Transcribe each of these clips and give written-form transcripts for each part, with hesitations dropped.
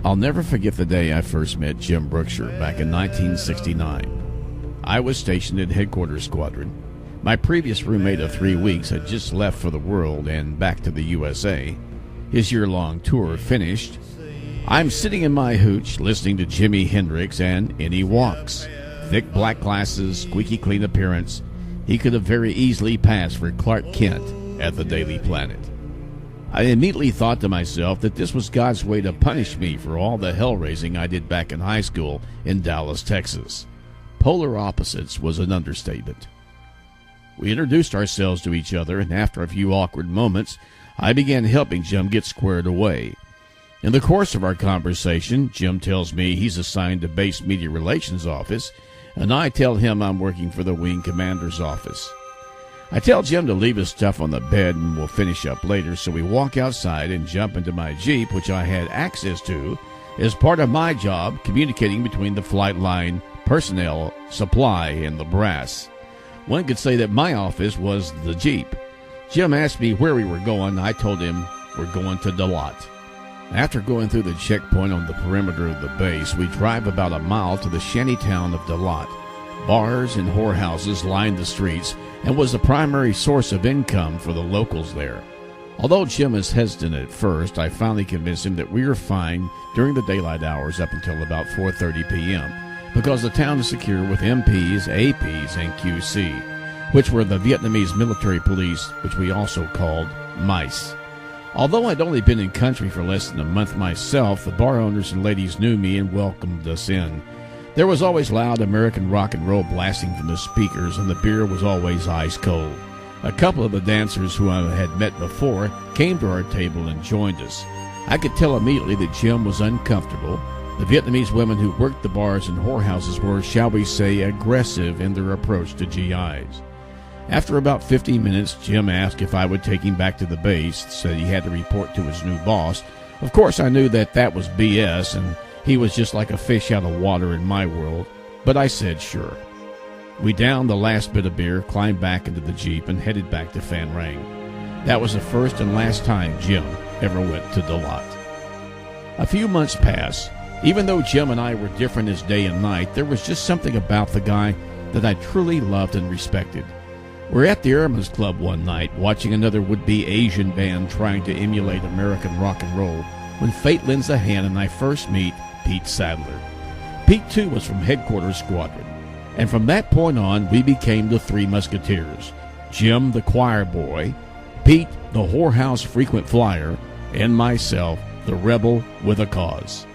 I'll never forget the day I first met Jim Brookshire back in 1969. I was stationed at Headquarters Squadron. My previous roommate of 3 weeks had just left for the world and back to the USA. His year-long tour finished. I'm sitting in my hooch listening to Jimi Hendrix, and in he walks. Thick black glasses, squeaky clean appearance. He could have very easily passed for Clark Kent at the Daily Planet. I immediately thought to myself that this was God's way to punish me for all the hell-raising I did back in high school in Dallas, Texas. Polar opposites was an understatement. We introduced ourselves to each other, and after a few awkward moments, I began helping Jim get squared away. In the course of our conversation, Jim tells me he's assigned to Base Media Relations Office, and I tell him I'm working for the Wing Commander's office. I tell Jim to leave his stuff on the bed and we'll finish up later, so we walk outside and jump into my Jeep, which I had access to as part of my job communicating between the flight line, personnel, supply, and the brass. One could say that my office was the Jeep. Jim asked me where we were going. I told him we're going to Dalat. After going through the checkpoint on the perimeter of the base, we drive about a mile to the shanty town of Dalat. Bars and whorehouses lined the streets and was the primary source of income for the locals there. Although Jim was hesitant at first, I finally convinced him that we were fine during the daylight hours up until about 4:30 p.m. because the town is secure with MPs, APs, and QC, which were the Vietnamese military police, which we also called mice. Although I'd only been in country for less than a month myself, the bar owners and ladies knew me and welcomed us in. There was always loud American rock and roll blasting from the speakers, and the beer was always ice cold. A couple of the dancers who I had met before came to our table and joined us. I could tell immediately that Jim was uncomfortable. The Vietnamese women who worked the bars and whorehouses were, shall we say, aggressive in their approach to GIs. After about 15 minutes, Jim asked if I would take him back to the base, said he had to report to his new boss. Of course, I knew that was BS, and he was just like a fish out of water in my world, but I said sure. We downed the last bit of beer, climbed back into the Jeep, and headed back to Phan Rang. That was the first and last time Jim ever went to Dalat. A few months passed. Even though Jim and I were different as day and night, there was just something about the guy that I truly loved and respected. We're at the Airmen's Club one night, watching another would-be Asian band trying to emulate American rock and roll, when fate lends a hand and I first meet Pete Sadler. Pete, too, was from Headquarters Squadron, and from that point on, we became the Three Musketeers. Jim, the choir boy, Pete, the whorehouse frequent flyer, and myself, the rebel with a cause.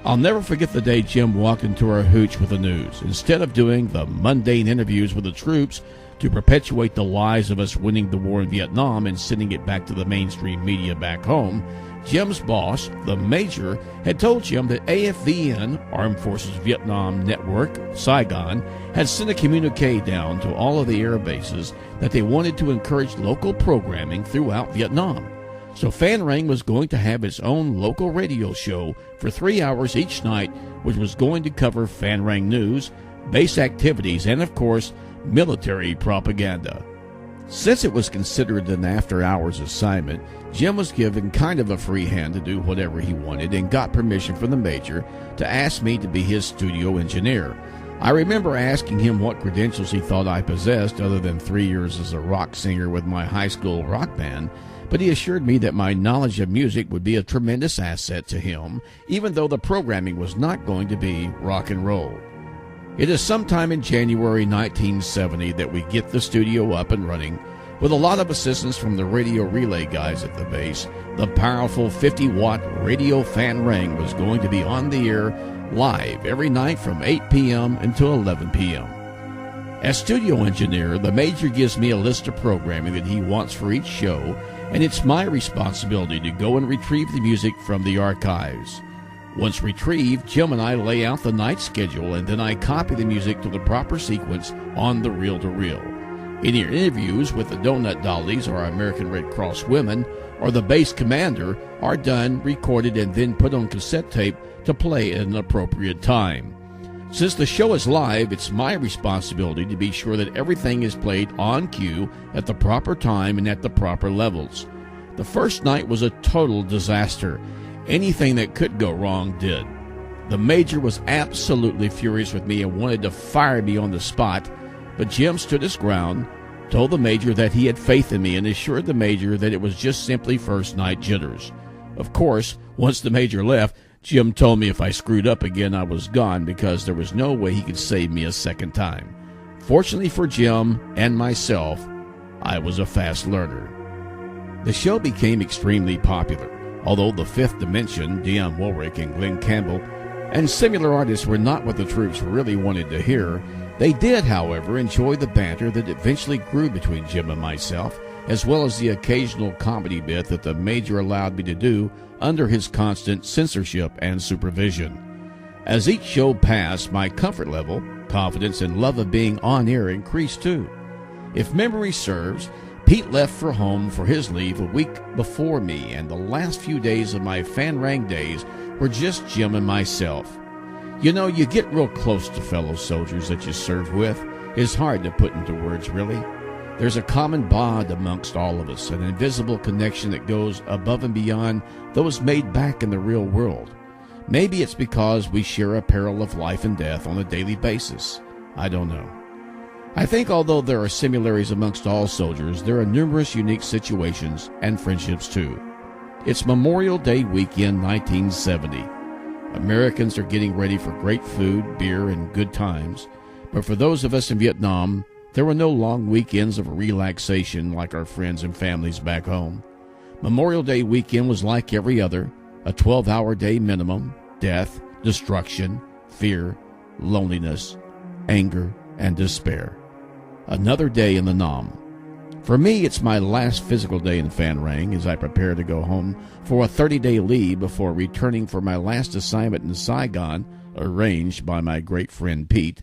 I'll never forget the day Jim walked into our hooch with the news. Instead of doing the mundane interviews with the troops to perpetuate the lies of us winning the war in Vietnam and sending it back to the mainstream media back home, Jim's boss, the Major, had told Jim that AFVN, Armed Forces Vietnam Network, Saigon, had sent a communique down to all of the air bases that they wanted to encourage local programming throughout Vietnam. So Phan Rang was going to have its own local radio show for 3 hours each night, which was going to cover Phan Rang news, base activities, and, of course, military propaganda. Since it was considered an after-hours assignment, Jim was given kind of a free hand to do whatever he wanted and got permission from the Major to ask me to be his studio engineer. I remember asking him what credentials he thought I possessed other than 3 years as a rock singer with my high school rock band, but he assured me that my knowledge of music would be a tremendous asset to him, even though the programming was not going to be rock and roll. It is sometime in January 1970 that we get the studio up and running. With a lot of assistance from the radio relay guys at the base, the powerful 50-watt Radio Phan Rang was going to be on the air live every night from 8 p.m. until 11 p.m. As studio engineer, the Major gives me a list of programming that he wants for each show, and it's my responsibility to go and retrieve the music from the archives. Once retrieved, Jim and I lay out the night schedule, and then I copy the music to the proper sequence on the reel-to-reel. Any interviews with the Donut Dollies or American Red Cross women or the base commander are done, recorded, and then put on cassette tape to play at an appropriate time. Since the show is live, it's my responsibility to be sure that everything is played on cue at the proper time and at the proper levels. The first night was a total disaster. Anything that could go wrong did. The Major was absolutely furious with me and wanted to fire me on the spot, but Jim stood his ground, told the Major that he had faith in me, and assured the Major that it was just simply first night jitters. Of course, once the Major left, Jim told me if I screwed up again, I was gone because there was no way he could save me a second time. Fortunately for Jim and myself, I was a fast learner. The show became extremely popular, although the Fifth Dimension, Dionne Warwick and Glenn Campbell, and similar artists were not what the troops really wanted to hear. They did, however, enjoy the banter that eventually grew between Jim and myself, as well as the occasional comedy bit that the Major allowed me to do under his constant censorship and supervision. As each show passed, my comfort level, confidence, and love of being on air increased too. If memory serves, Pete left for home for his leave a week before me, and the last few days of my Fanrang days were just Jim and myself. You know, you get real close to fellow soldiers that you serve with. It's hard to put into words, really. There's a common bond amongst all of us, an invisible connection that goes above and beyond those made back in the real world. Maybe it's because we share a peril of life and death on a daily basis. I don't know. I think although there are similarities amongst all soldiers, there are numerous unique situations and friendships too. It's Memorial Day weekend 1970. Americans are getting ready for great food, beer, and good times. But for those of us in Vietnam, there were no long weekends of relaxation like our friends and families back home. Memorial Day weekend was like every other, a 12-hour day minimum, death, destruction, fear, loneliness, anger, and despair. Another day in the Nam. For me, it's my last physical day in Fanrang as I prepare to go home for a 30-day leave before returning for my last assignment in Saigon, arranged by my great friend Pete.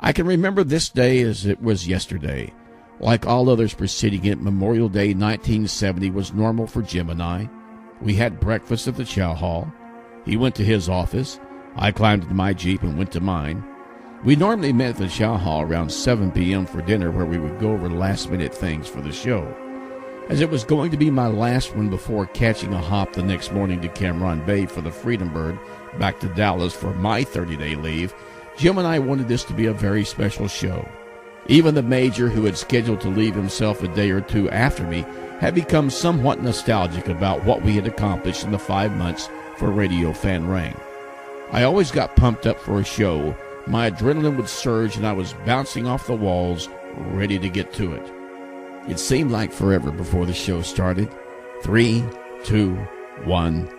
I can remember this day as it was yesterday. Like all others preceding it, Memorial Day 1970 was normal for Jim and I. We had breakfast at the chow hall. He went to his office. I climbed into my Jeep and went to mine. We normally met at the chow hall around 7 p.m. for dinner, where we would go over last-minute things for the show. As it was going to be my last one before catching a hop the next morning to Cam Bay for the Freedom Bird back to Dallas for my 30-day leave, Jim and I wanted this to be a very special show. Even the Major, who had scheduled to leave himself a day or two after me, had become somewhat nostalgic about what we had accomplished in the 5 months for Radio Fanrang. I always got pumped up for a show. My adrenaline would surge and I was bouncing off the walls, ready to get to it. It seemed like forever before the show started. 3, 2, 1.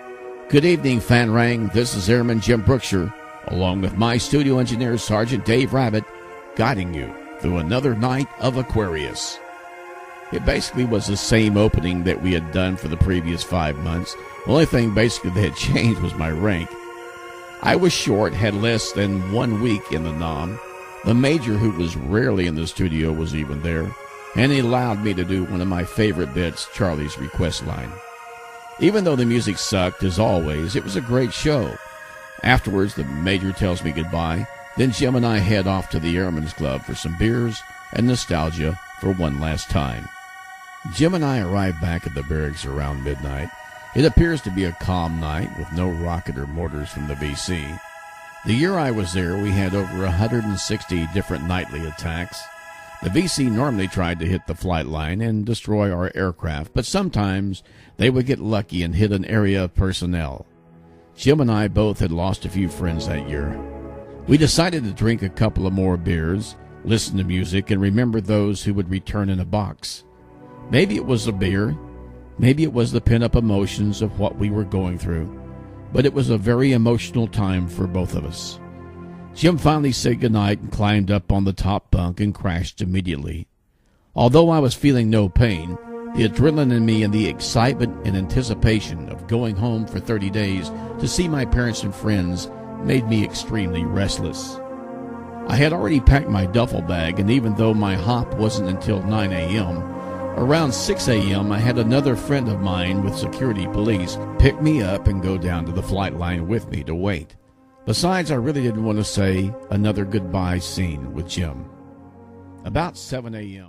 Good evening, Fanrang. This is Airman Jim Brookshire, along with my studio engineer, Sergeant Dave Rabbit, guiding you through another night of Aquarius. It basically was the same opening that we had done for the previous 5 months. The only thing basically that had changed was my rank. I was short, had less than 1 week in the Nam. The Major, who was rarely in the studio, was even there, and he allowed me to do one of my favorite bits, Charlie's request line. Even though the music sucked, as always, it was a great show. Afterwards, the Major tells me goodbye. Then Jim and I head off to the Airmen's Club for some beers and nostalgia for one last time. Jim and I arrive back at the barracks around midnight. It appears to be a calm night with no rocket or mortars from the VC. The year I was there, we had over 160 different nightly attacks. The VC normally tried to hit the flight line and destroy our aircraft, but sometimes they would get lucky and hit an area of personnel. Jim and I both had lost a few friends that year. We decided to drink a couple of more beers, listen to music, and remember those who would return in a box. Maybe it was the beer. Maybe it was the pent-up emotions of what we were going through, but it was a very emotional time for both of us. Jim finally said goodnight and climbed up on the top bunk and crashed immediately. Although I was feeling no pain, the adrenaline in me and the excitement and anticipation of going home for 30 days to see my parents and friends made me extremely restless. I had already packed my duffel bag, and even though my hop wasn't until 9 a.m., around 6 a.m., I had another friend of mine with security police pick me up and go down to the flight line with me to wait. Besides, I really didn't want to say another goodbye scene with Jim. About 7 a.m.